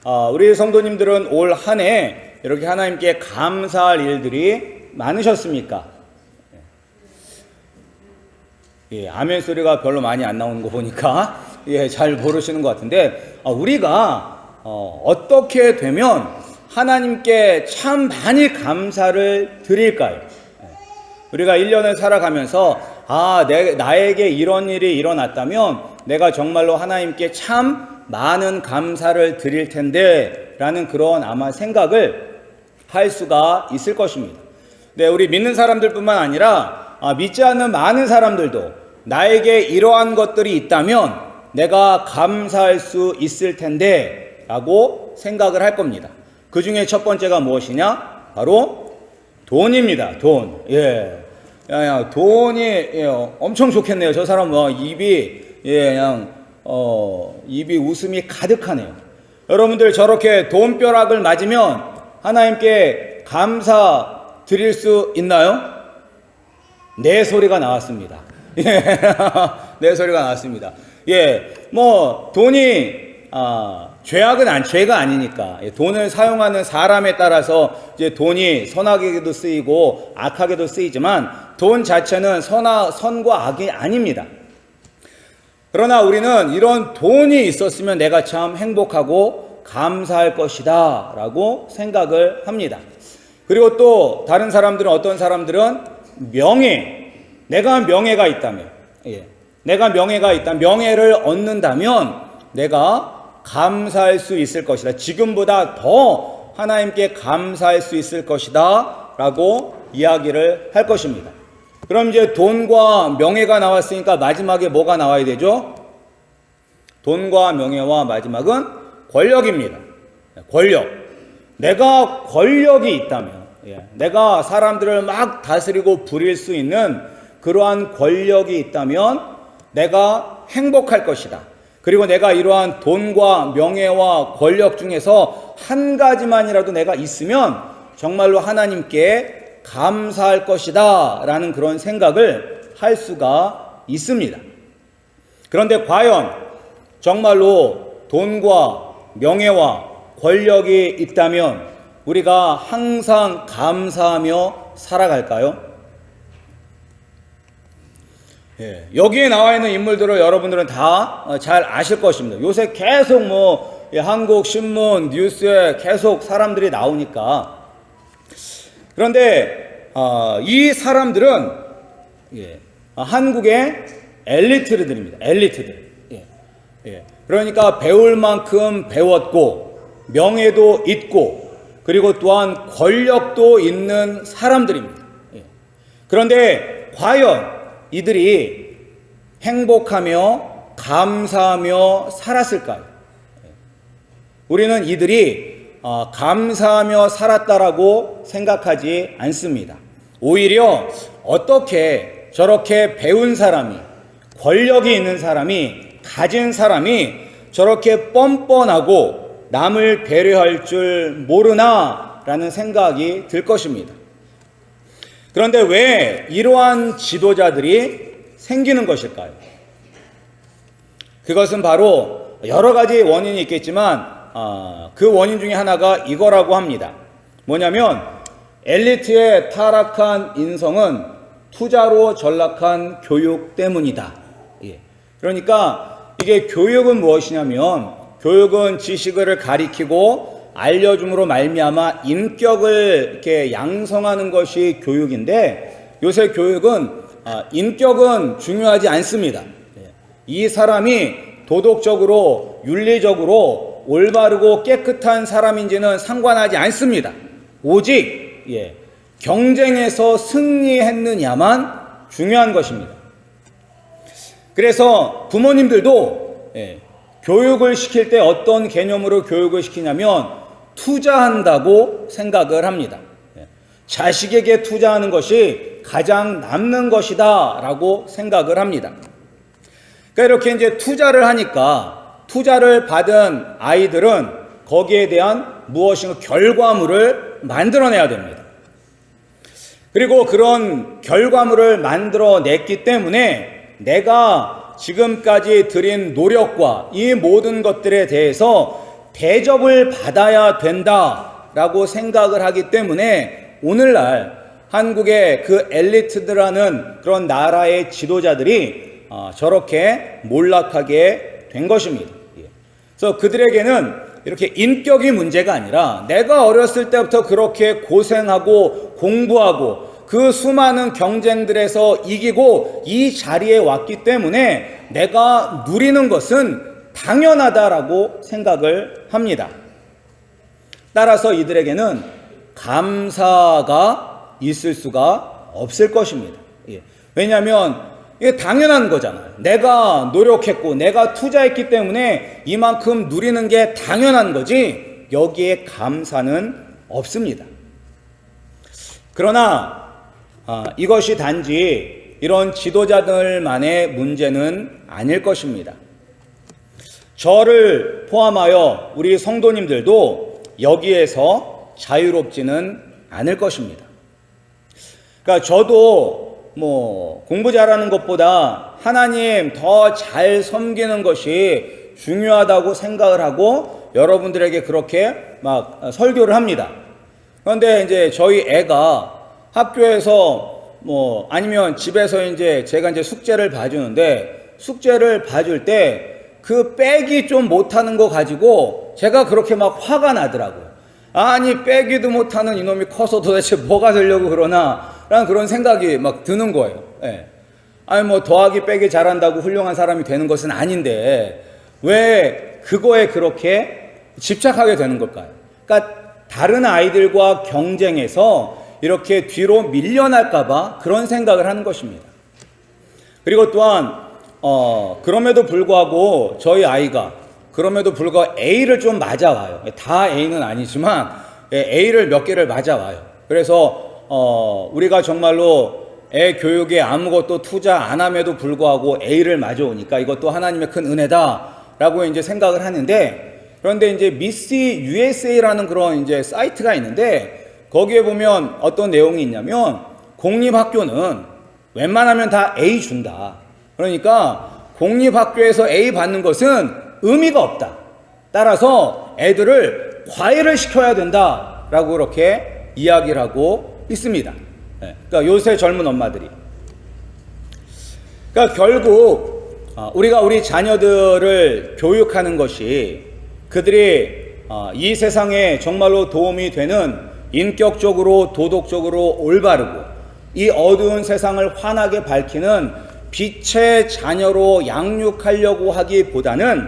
우리 성도님들은 올 한 해 이렇게 하나님께 감사할 일들이 많으셨습니까? 예, 아멘 소리가 별로 많이 안 나오는 거 보니까 잘 모르시는 것 같은데, 우리가 어떻게 되면 하나님께 참 많이 감사를 드릴까요? 우리가 1년을 살아가면서 나에게 이런 일이 일어났다면 내가 정말로 하나님께 참 많은 감사를 드릴 텐데 라는 그런 아마 생각을 할 수가 있을 것입니다. 네, 우리 믿는 사람들뿐만 아니라 믿지 않는 많은 사람들도 나에게 이러한 것들이 있다면 내가 감사할 수 있을 텐데 라고 생각을 할 겁니다. 그 중에 첫 번째가 무엇이냐? 바로 돈입니다. 돈. 예. 돈이 엄청 좋겠네요. 저 사람 입이 입이 웃음이 가득하네요. 여러분들 저렇게 돈벼락을 맞으면 하나님께 감사 드릴 수 있나요? 네 소리가 나왔습니다. 네 소리가 나왔습니다. 돈이 죄가 아니니까. 돈을 사용하는 사람에 따라서 이제 돈이 선하게도 쓰이고 악하게도 쓰이지만 돈 자체는 선과 악이 아닙니다. 그러나 우리는 이런 돈이 있었으면 내가 참 행복하고 감사할 것이다 라고 생각을 합니다. 그리고 또 다른 사람들은, 어떤 사람들은 내가 명예가 있다면, 명예를 얻는다면 내가 감사할 수 있을 것이다. 지금보다 더 하나님께 감사할 수 있을 것이다 라고 이야기를 할 것입니다. 그럼 이제 돈과 명예가 나왔으니까 마지막에 뭐가 나와야 되죠? 돈과 명예와 마지막은 권력입니다. 권력. 내가 권력이 있다면, 내가 사람들을 막 다스리고 부릴 수 있는 그러한 권력이 있다면 내가 행복할 것이다. 그리고 내가 이러한 돈과 명예와 권력 중에서 한 가지만이라도 내가 있으면 정말로 하나님께 감사할 것이다 라는 그런 생각을 할 수가 있습니다. 그런데 과연 정말로 돈과 명예와 권력이 있다면 우리가 항상 감사하며 살아갈까요? 여기에 나와 있는 인물들을 여러분들은 다 잘 아실 것입니다. 요새 계속 한국 신문 뉴스에 계속 사람들이 나오니까. 그런데 이 사람들은 한국의 엘리트들입니다. 엘리트들. 그러니까 배울 만큼 배웠고 명예도 있고 그리고 또한 권력도 있는 사람들입니다. 그런데 과연 이들이 행복하며 감사하며 살았을까요? 우리는 이들이 감사하며 살았다라고 생각하지 않습니다. 오히려 어떻게 저렇게 배운 사람이, 권력이 있는 사람이, 가진 사람이 저렇게 뻔뻔하고 남을 배려할 줄 모르나 라는 생각이 들 것입니다. 그런데 왜 이러한 지도자들이 생기는 것일까요? 그것은 바로 여러 가지 원인이 있겠지만 그 원인 중에 하나가 이거라고 합니다. 뭐냐면 엘리트의 타락한 인성은 투자로 전락한 교육 때문이다. 그러니까 이게 교육은 무엇이냐면, 교육은 지식을 가리키고 알려줌으로 말미암아 인격을 이렇게 양성하는 것이 교육인데, 요새 교육은 인격은 중요하지 않습니다. 이 사람이 도덕적으로 윤리적으로 올바르고 깨끗한 사람인지는 상관하지 않습니다. 오직 경쟁에서 승리했느냐만 중요한 것입니다. 그래서 부모님들도 교육을 시킬 때 어떤 개념으로 교육을 시키냐면 투자한다고 생각을 합니다. 자식에게 투자하는 것이 가장 남는 것이다 라고 생각을 합니다. 그러니까 이렇게 이제 투자를 하니까 투자를 받은 아이들은 거기에 대한 무엇인가 결과물을 만들어내야 됩니다. 그리고 그런 결과물을 만들어냈기 때문에 내가 지금까지 들인 노력과 이 모든 것들에 대해서 대접을 받아야 된다라고 생각을 하기 때문에 오늘날 한국의 그 엘리트들하는 그런 나라의 지도자들이 저렇게 몰락하게 된 것입니다. 그래서 그들에게는 이렇게 인격이 문제가 아니라 내가 어렸을 때부터 그렇게 고생하고 공부하고 그 수많은 경쟁들에서 이기고 이 자리에 왔기 때문에 내가 누리는 것은 당연하다라고 생각을 합니다. 따라서 이들에게는 감사가 있을 수가 없을 것입니다. 왜냐하면 이게 당연한 거잖아요. 내가 노력했고 내가 투자했기 때문에 이만큼 누리는 게 당연한 거지 여기에 감사는 없습니다. 그러나 이것이 단지 이런 지도자들만의 문제는 아닐 것입니다. 저를 포함하여 우리 성도님들도 여기에서 자유롭지는 않을 것입니다. 그러니까 저도 공부 잘하는 것보다 하나님 더 잘 섬기는 것이 중요하다고 생각을 하고 여러분들에게 그렇게 막 설교를 합니다. 그런데 이제 저희 애가 학교에서 아니면 집에서 이제 제가 이제 숙제를 봐주는데 숙제를 봐줄 때 그 빼기 좀 못하는 거 가지고 제가 그렇게 막 화가 나더라고요. 아니 빼기도 못하는 이놈이 커서 도대체 뭐가 되려고 그러나 라는 그런 생각이 막 드는 거예요. 아니 더하기 빼기 잘한다고 훌륭한 사람이 되는 것은 아닌데 왜 그거에 그렇게 집착하게 되는 걸까요? 그러니까 다른 아이들과 경쟁해서 이렇게 뒤로 밀려날까봐 그런 생각을 하는 것입니다. 그리고 또한 그럼에도 불구하고 저희 아이가 그럼에도 불구하고 A를 좀 맞아와요. 다 A는 아니지만 A를 몇 개를 맞아와요. 그래서 우리가 정말로 애 교육에 아무것도 투자 안 함에도 불구하고 A를 맞아오니까 이것도 하나님의 큰 은혜다라고 이제 생각을 하는데, 그런데 이제 미스 USA라는 그런 이제 사이트가 있는데 거기에 보면 어떤 내용이 있냐면 공립학교는 웬만하면 다 A 준다. 그러니까 공립학교에서 A 받는 것은 의미가 없다. 따라서 애들을 과외를 시켜야 된다라고 그렇게 이야기를 하고 있습니다. 그러니까 요새 젊은 엄마들이. 그러니까 결국 우리가 우리 자녀들을 교육하는 것이 그들이 이 세상에 정말로 도움이 되는 인격적으로 도덕적으로 올바르고 이 어두운 세상을 환하게 밝히는 빛의 자녀로 양육하려고 하기보다는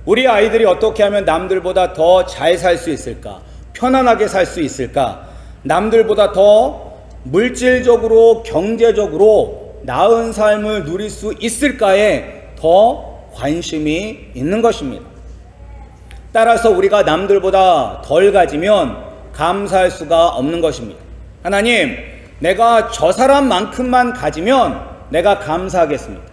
우리 아이들이 어떻게 하면 남들보다 더 잘 살 수 있을까, 편안하게 살 수 있을까, 남들보다 더 물질적으로 경제적으로 나은 삶을 누릴 수 있을까에 더 관심이 있는 것입니다. 따라서 우리가 남들보다 덜 가지면 감사할 수가 없는 것입니다. 하나님, 내가 저 사람만큼만 가지면 내가 감사하겠습니다.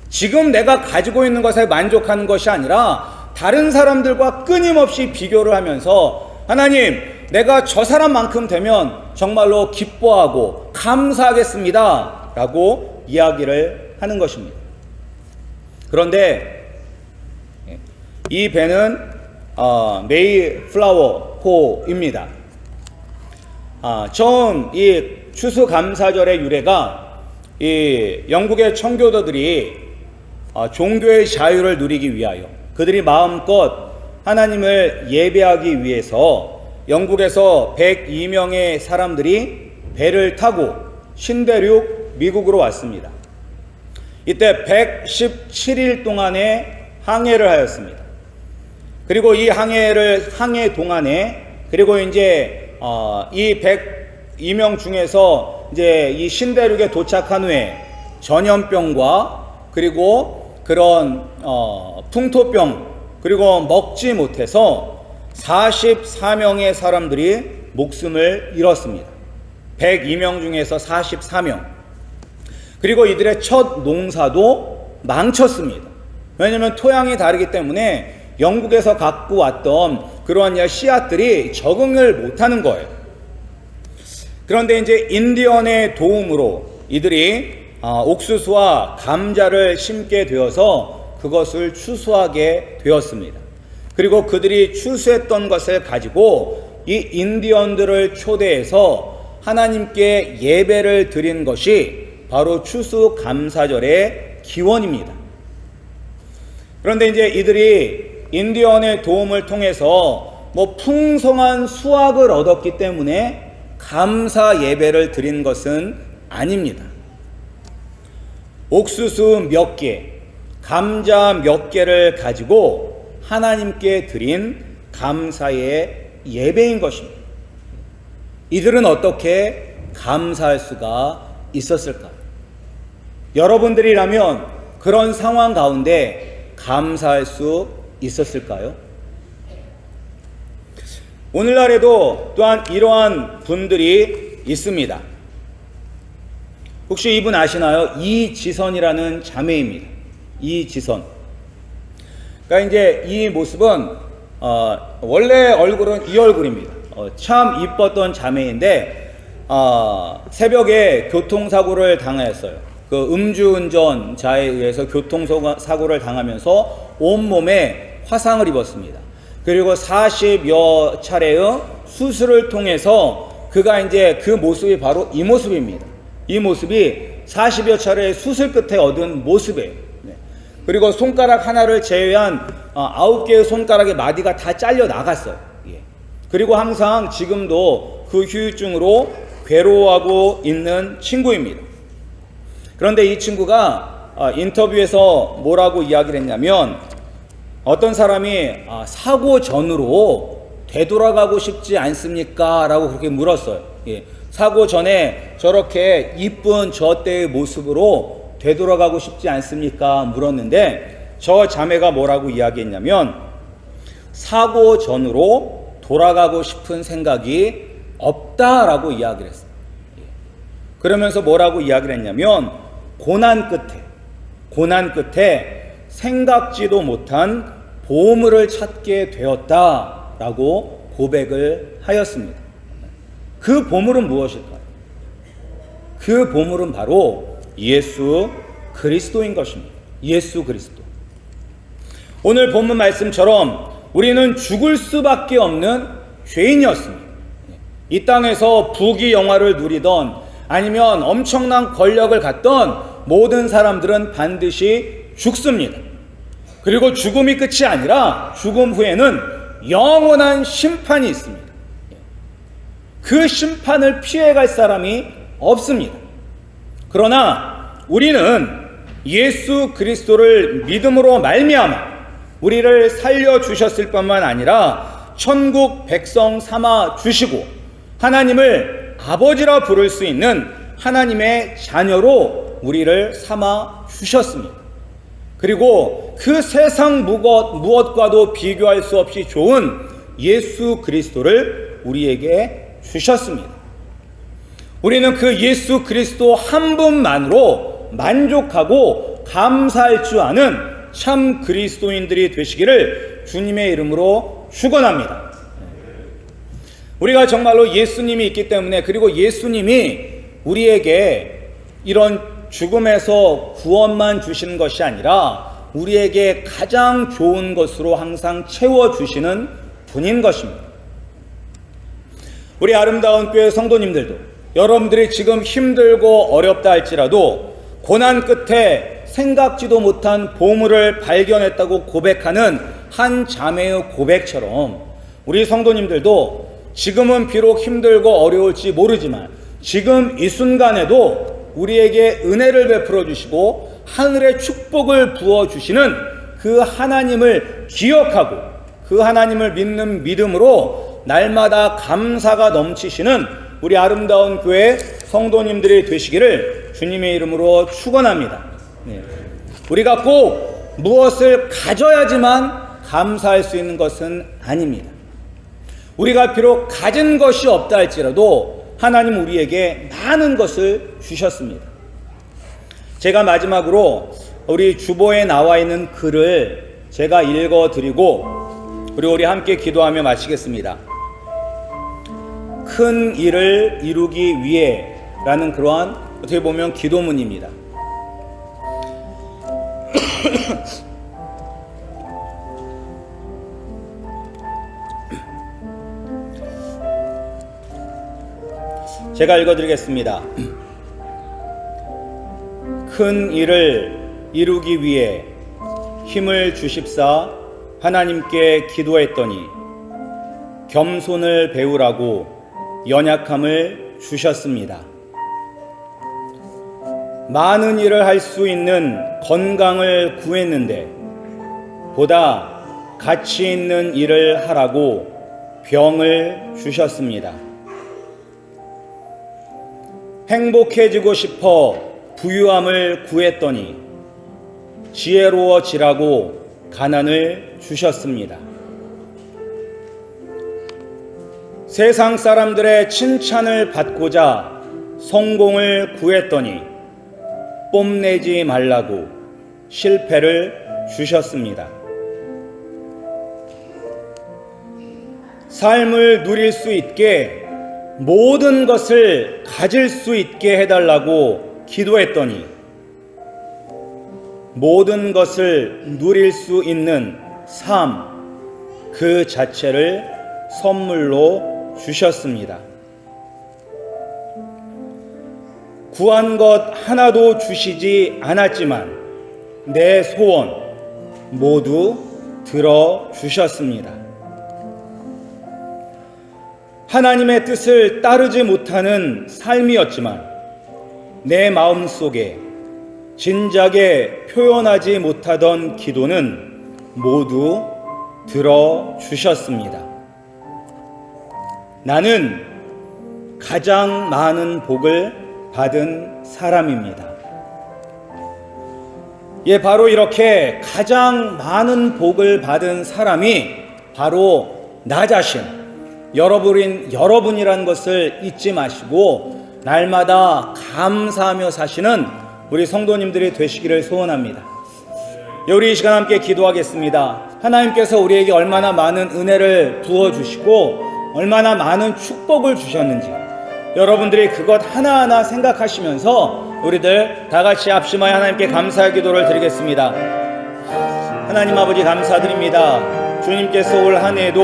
지금 내가 가지고 있는 것에 만족하는 것이 아니라 다른 사람들과 끊임없이 비교를 하면서 하나님, 내가 저 사람만큼 되면 정말로 기뻐하고 감사하겠습니다 라고 이야기를 하는 것입니다. 그런데 이 배는 메이플라워 호입니다. 처음 이 추수감사절의 유래가 이 영국의 청교도들이 종교의 자유를 누리기 위하여 그들이 마음껏 하나님을 예배하기 위해서 영국에서 102명의 사람들이 배를 타고 신대륙 미국으로 왔습니다. 이때 117일 동안의 항해를 하였습니다. 그리고 이 항해 동안에 그리고 이제 이 102명 중에서 이제 이 신대륙에 도착한 후에 전염병과 그리고 그런 풍토병 그리고 먹지 못해서 44명의 사람들이 목숨을 잃었습니다. 102명 중에서 44명. 그리고 이들의 첫 농사도 망쳤습니다. 왜냐하면 토양이 다르기 때문에 영국에서 갖고 왔던 그러한 씨앗들이 적응을 못하는 거예요. 그런데 이제 인디언의 도움으로 이들이 옥수수와 감자를 심게 되어서 그것을 추수하게 되었습니다. 그리고 그들이 추수했던 것을 가지고 이 인디언들을 초대해서 하나님께 예배를 드린 것이 바로 추수감사절의 기원입니다. 그런데 이제 이들이 인디언의 도움을 통해서 풍성한 수확을 얻었기 때문에 감사 예배를 드린 것은 아닙니다. 옥수수 몇 개, 감자 몇 개를 가지고 하나님께 드린 감사의 예배인 것입니다. 이들은 어떻게 감사할 수가 있었을까요? 여러분들이라면 그런 상황 가운데 감사할 수 있었을까요? 오늘날에도 또한 이러한 분들이 있습니다. 혹시 이분 아시나요? 이지선이라는 자매입니다. 이지선. 그러니까 이제 이 모습은 원래 얼굴은 이 얼굴입니다. 참 이뻤던 자매인데 새벽에 교통사고를 당하였어요. 그 음주운전자에 의해서 교통사고를 당하면서 온몸에 화상을 입었습니다. 그리고 40여 차례의 수술을 통해서 그가 이제 그 모습이 바로 이 모습입니다. 이 모습이 40여 차례의 수술 끝에 얻은 모습이에요. 그리고 손가락 하나를 제외한 9개의 손가락의 마디가 다 잘려 나갔어요. 그리고 항상 지금도 그 후유증으로 괴로워하고 있는 친구입니다. 그런데 이 친구가 인터뷰에서 뭐라고 이야기를 했냐면, 어떤 사람이 사고 전으로 되돌아가고 싶지 않습니까? 라고 그렇게 물었어요. 사고 전에 저렇게 이쁜 저 때의 모습으로 되돌아가고 싶지 않습니까? 물었는데 저 자매가 뭐라고 이야기했냐면, 사고 전으로 돌아가고 싶은 생각이 없다라고 이야기를 했어요. 그러면서 뭐라고 이야기를 했냐면, 고난 끝에 생각지도 못한 보물을 찾게 되었다라고 고백을 하였습니다. 그 보물은 무엇일까요? 그 보물은 바로 예수 그리스도인 것입니다. 예수 그리스도. 오늘 본문 말씀처럼 우리는 죽을 수밖에 없는 죄인이었습니다. 이 땅에서 부귀 영화를 누리던 아니면 엄청난 권력을 갖던 모든 사람들은 반드시 죽습니다. 그리고 죽음이 끝이 아니라 죽음 후에는 영원한 심판이 있습니다. 그 심판을 피해갈 사람이 없습니다. 그러나 우리는 예수 그리스도를 믿음으로 말미암아 우리를 살려주셨을 뿐만 아니라 천국 백성 삼아 주시고 하나님을 아버지라 부를 수 있는 하나님의 자녀로 우리를 삼아 주셨습니다. 그리고 그 세상 무엇과도 비교할 수 없이 좋은 예수 그리스도를 우리에게 주셨습니다. 우리는 그 예수 그리스도 한 분만으로 만족하고 감사할 줄 아는 참 그리스도인들이 되시기를 주님의 이름으로 축원합니다. 우리가 정말로 예수님이 있기 때문에, 그리고 예수님이 우리에게 이런 죽음에서 구원만 주시는 것이 아니라 우리에게 가장 좋은 것으로 항상 채워주시는 분인 것입니다. 우리 아름다운 교회 성도님들도 여러분들이 지금 힘들고 어렵다 할지라도 고난 끝에 생각지도 못한 보물을 발견했다고 고백하는 한 자매의 고백처럼 우리 성도님들도 지금은 비록 힘들고 어려울지 모르지만 지금 이 순간에도 우리에게 은혜를 베풀어 주시고 하늘의 축복을 부어 주시는 그 하나님을 기억하고 그 하나님을 믿는 믿음으로 날마다 감사가 넘치시는 우리 아름다운 교회 성도님들이 되시기를 주님의 이름으로 축원합니다. 우리가 꼭 무엇을 가져야지만 감사할 수 있는 것은 아닙니다. 우리가 비록 가진 것이 없다 할지라도 하나님 우리에게 많은 것을 주셨습니다. 제가 마지막으로 우리 주보에 나와 있는 글을 제가 읽어드리고 그리고 우리 함께 기도하며 마치겠습니다. 큰 일을 이루기 위해 라는 그러한 어떻게 보면 기도문입니다. 제가 읽어드리겠습니다. 큰 일을 이루기 위해 힘을 주십사 하나님께 기도했더니 겸손을 배우라고 연약함을 주셨습니다. 많은 일을 할 수 있는 건강을 구했는데 보다 가치 있는 일을 하라고 병을 주셨습니다. 행복해지고 싶어 부유함을 구했더니 지혜로워지라고 가난을 주셨습니다. 세상 사람들의 칭찬을 받고자 성공을 구했더니 뽐내지 말라고 실패를 주셨습니다. 삶을 누릴 수 있게 모든 것을 가질 수 있게 해달라고 기도했더니 모든 것을 누릴 수 있는 삶 그 자체를 선물로 주셨습니다. 구한 것 하나도 주시지 않았지만 내 소원 모두 들어주셨습니다. 하나님의 뜻을 따르지 못하는 삶이었지만 내 마음속에 진작에 표현하지 못하던 기도는 모두 들어주셨습니다. 나는 가장 많은 복을 받은 사람입니다. 예, 바로 이렇게 가장 많은 복을 받은 사람이 바로 나 자신, 여러분이란 것을 잊지 마시고 날마다 감사하며 사시는 우리 성도님들이 되시기를 소원합니다. 우리 이 시간 함께 기도하겠습니다. 하나님께서 우리에게 얼마나 많은 은혜를 부어주시고 얼마나 많은 축복을 주셨는지 여러분들이 그것 하나하나 생각하시면서 우리들 다 같이 합심하여 하나님께 감사의 기도를 드리겠습니다. 하나님 아버지 감사드립니다. 주님께서 올 한 해도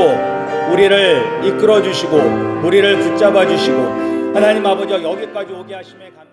우리를 이끌어 주시고 우리를 붙잡아 주시고 하나님 아버지 여기까지 오게 하심에 감사합니다.